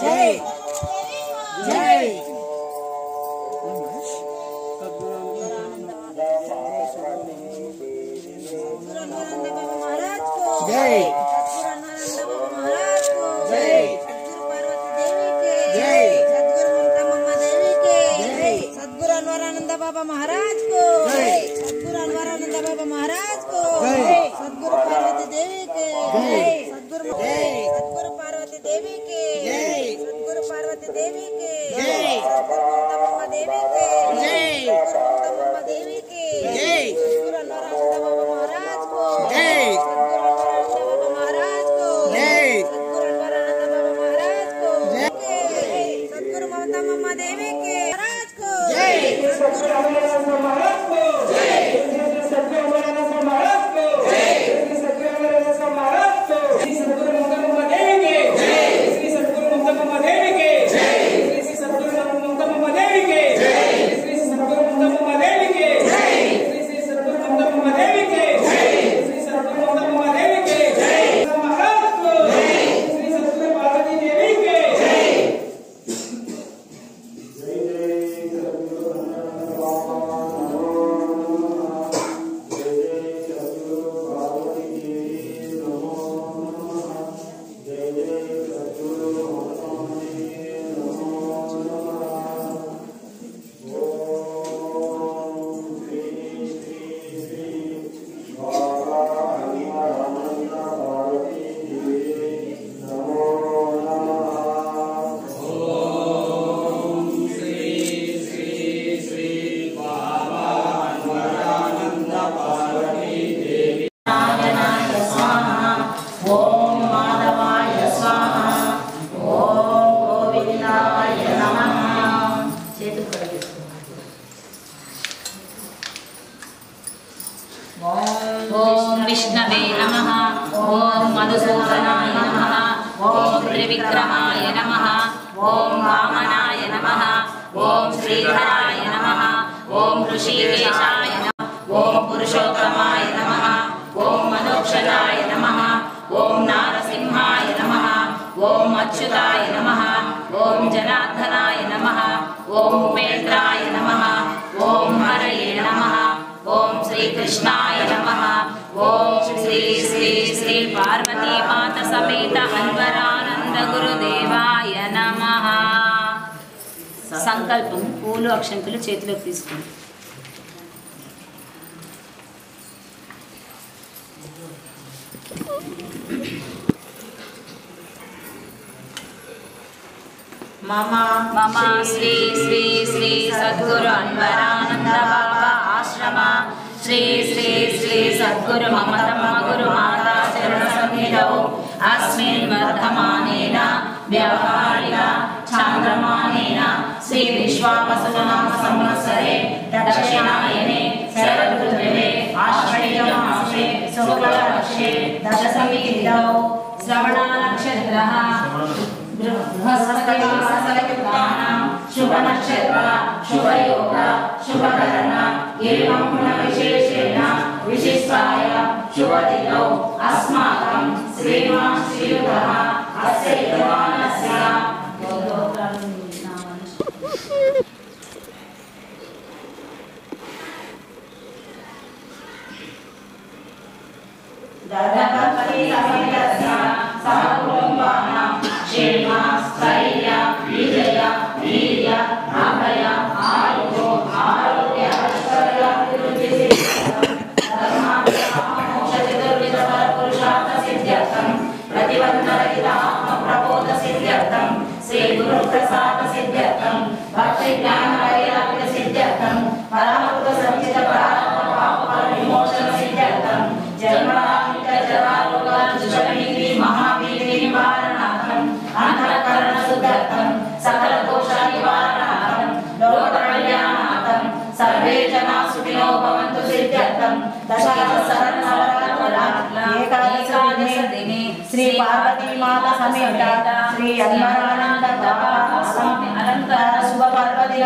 जय जय जय बाबा महाराज को जय, सद्गुरु अनवरानंद बाबा महाराज को जय, सद्गुरु पार्वती देवी के जय, सद्गुरु पार्वती देवी के जय, सद्गुरु पार्वती देवी के जय, सद्गुरु ममता देवी के जय, सद्गुरु ममता देवी के जय, सद्गुरु अनवरानंद बाबा महाराज को जय, सद्गुरु अनवरानंद बाबा महाराज को जय, सद्गुरु अनवरानंद बाबा महाराज को जय, सद्गुरु ममता देवी के महाराज को जय, सद्गुरु महाराज को जय, सद्गुरु महाराज को जय, सद्गुरु महाराज को श्री सद्गुरु ममता देवी के जय, श्री सद्गुरु ममता देवी के जय, श्री सद्गुरु ममता देवी के जय, श्री सद्गुरु ममता देवी के जय, श्री सद्गुरु ममता देवी के जय, श्री सद्गुरु ममता देवी के जय, महाराज को जय, श्री सद्गुरु पार्वती देवी के जय। ओम विष्णवे नमः। ओम मधुसूदनाय नमः। ओम त्रिविक्रमाय नमः। ओम वामनाय नमः। ओम श्रीधराय नमः। ओम ऋषिकेशाय नमः। ओम पुरुषोत्तमाय नमः। ओम मनोक्षदाय नमः। ओम नारसिंहाय नमः। ओम अच्युताय नमः। ओम जनार्दनाय नमः। ओम उपेन्द्राय नमः। ओम हरये नमः। ओम श्री कृष्णाय नमः। ओम श्री श्री श्री पार्वती माता समेत अनवरानंद गुरुदेवाय नमः। సంకల్పం పూలు అక్షంతలు చేతిలోకి తీసుకోండి. मम श्री श्री श्री सद्गुरु अनवरानंद बाबा आश्रम श्री श्री श्री सद्गुरु ममतम गुरु माता चरण सन्निधौ अस्मिन् वर्धमानेन व्यवहारिक चांद्रमानेन श्री विश्वावसुनाम संवत्सरे दक्षिणायने शरदृतुवे आश्वयुजमासे शुक्लपक्षे दशमी तिथौ श्रवण नक्षत्रः शुभ नक्षत्र शुभ योग शुभ करण एवं गुण विशेषेण विशिष्टाय शुभ तिथौ अस्माकं श्रीमान् श्रीयुतः अस्य यजमानस्य ददपति समेतस्य सहकुटुम्बानां क्षेम स्थैर्य विजय वीर्य अभय आयुः आरोग्य ऐश्वर्याभिवृद्धि पुरुषार्थ सिद्ध्यर्थं प्रतिबन्धरहित आत्मप्रबोध सिद्ध्यर्थं श्री गुरु प्रसाद सिद्ध्यर्थं भक्ति ज्ञान वैराग्य सिद्ध्यर्थं परामृत संचित परात्म पाप विमोचन सिद्ध्यर्थं जन्मान्त जरारोग दुष्टनीति महावीति निवारणार्थं अंतःकरण शुद्धर्थं सकल दोष निवारणार्थं लोक कल्याणार्थं सर्वे जना सुखिनो भवन्तु सिद्ध्यर्थं दशसहस्र एकादश दिने श्री पार्वती माता समेत श्री अनवरानंद बाबा स्वामी अलंकार शुभ पर्व